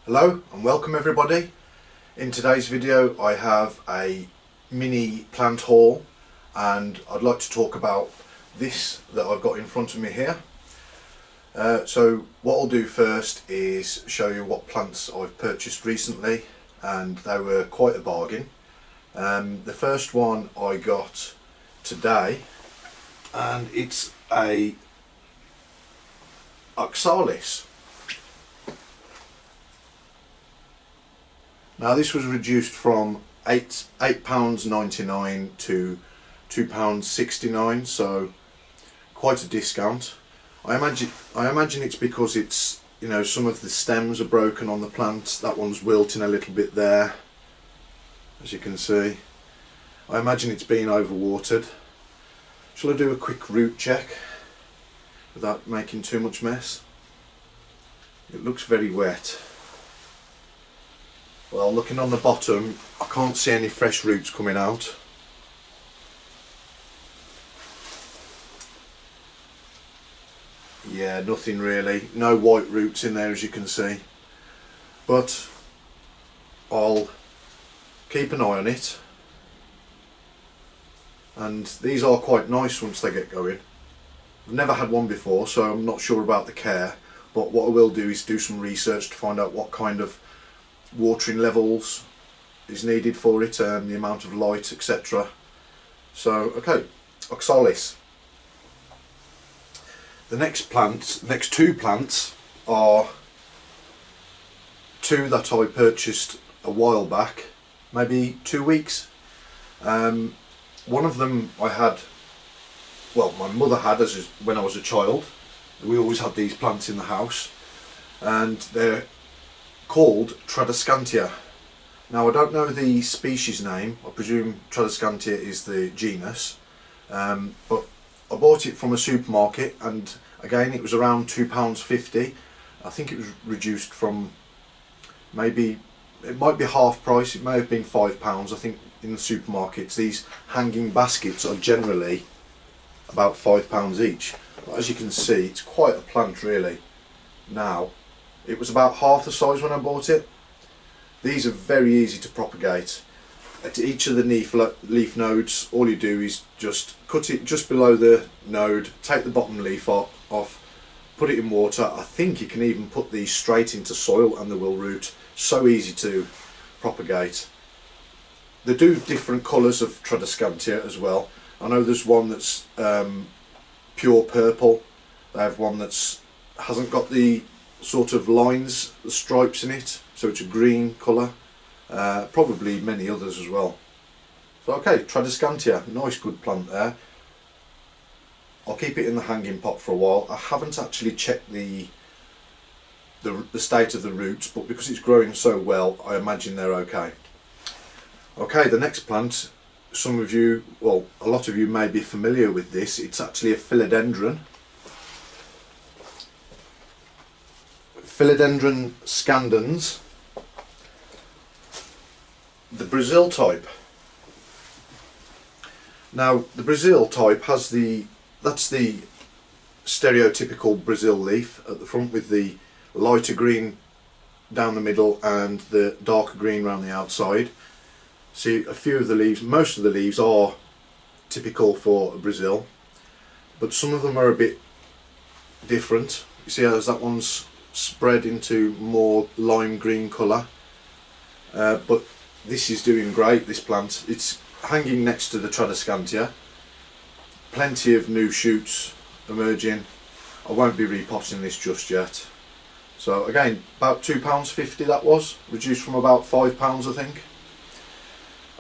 Hello and welcome everybody. In today's video I have a mini plant haul and I'd like to talk about this that I've got in front of me here. So what I'll do first is show you what plants I've purchased recently, and they were quite a bargain. The first one I got today, and it's a Oxalis. Now this was reduced from £8.99 to £2.69, so quite a discount. I imagine it's because it's, you know, some of the stems are broken on the plant. That one's wilting a little bit there, as you can see. I imagine it's been overwatered. Shall I do a quick root check without making too much mess? It looks very wet. Well, looking on the bottom, I can't see any fresh roots coming out. Yeah, nothing really. No white roots in there, as you can see. But I'll keep an eye on it. And these are quite nice once they get going. I've never had one before, so I'm not sure about the care. But what I will do is do some research to find out what kind of watering levels is needed for it and the amount of light, etc. So okay, Oxalis. The next two plants are two that I purchased a while back, maybe 2 weeks. One of them I had, well, my mother had when I was a child. We always had these plants in the house, and they're called Traviscantia. Now I don't know the species name. I presume Traviscantia is the genus, but I bought it from a supermarket, and again it was around £2.50. I think it was reduced from, maybe, it might be half price, it may have been £5. I think in the supermarkets these hanging baskets are generally about £5 each. But as you can see, it's quite a plant really. Now, it was about half the size when I bought it. These are very easy to propagate. At each of the leaf nodes, all you do is just cut it just below the node, take the bottom leaf off, put it in water. I think you can even put these straight into soil and they will root. So easy to propagate. They do different colours of Traviscantia as well. I know there's one that's pure purple. They have one that's hasn't got the sort of lines, the stripes in it, so it's a green colour. Probably many others as well. So okay, Traviscantia, nice good plant there. I'll keep it in the hanging pot for a while. I haven't actually checked the state of the roots, but because it's growing so well, I imagine they're okay. Okay, the next plant, some of you, well, a lot of you may be familiar with this. It's actually a Philodendron. Philodendron scandens, the Brazil type. Now the Brazil type has that's the stereotypical Brazil leaf at the front, with the lighter green down the middle and the darker green around the outside. See, a few of the leaves, most of the leaves are typical for Brazil, but some of them are a bit different. You see how that one's spread into more lime green colour, but this is doing great, this plant. It's hanging next to the Traviscantia. Plenty of new shoots emerging. I won't be repotting this just yet. So again, about £2.50 that was, reduced from about £5 I think.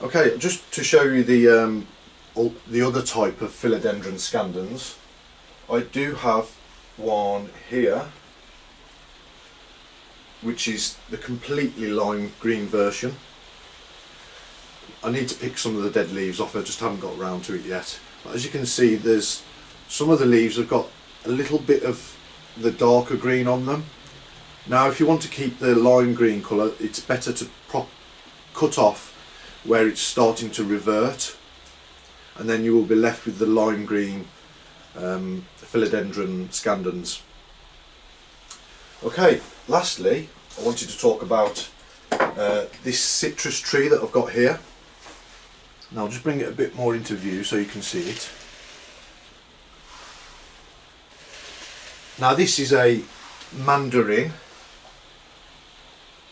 Okay, just to show you the other type of Philodendron scandens, I do have one here, which is the completely lime green version. I need to pick some of the dead leaves off, I just haven't got around to it yet. But as you can see, there's some of the leaves have got a little bit of the darker green on them. Now if you want to keep the lime green colour, it's better to cut off where it's starting to revert, and then you will be left with the lime green Philodendron scandens. Okay, lastly I wanted to talk about this citrus tree that I've got here. Now I'll just bring it a bit more into view so you can see it. Now this is a Mandarin,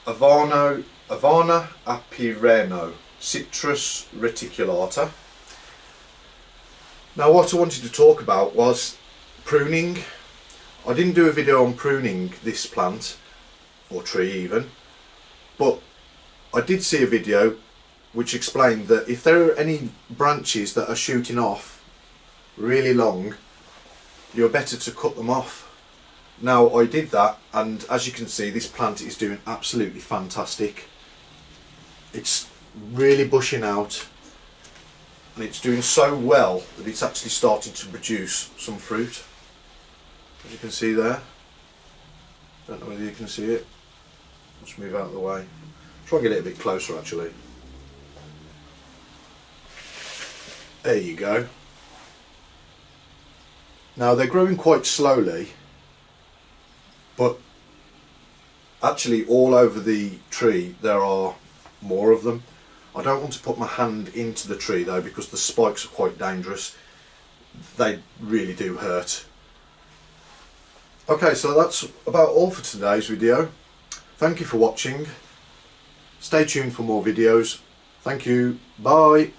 Avana apireno, Citrus reticulata. Now what I wanted to talk about was pruning. I didn't do a video on pruning this plant, or tree even, but I did see a video which explained that if there are any branches that are shooting off really long, you're better to cut them off. Now I did that, and as you can see, this plant is doing absolutely fantastic. It's really bushing out, and it's doing so well that it's actually starting to produce some fruit, as you can see there. Don't know whether you can see it. Let's move out of the way. Try and get it a bit closer actually. There you go. Now they're growing quite slowly, but actually all over the tree there are more of them. I don't want to put my hand into the tree though, because the spikes are quite dangerous. They really do hurt. Okay, so that's about all for today's video. Thank you for watching. Stay tuned for more videos. Thank you. Bye.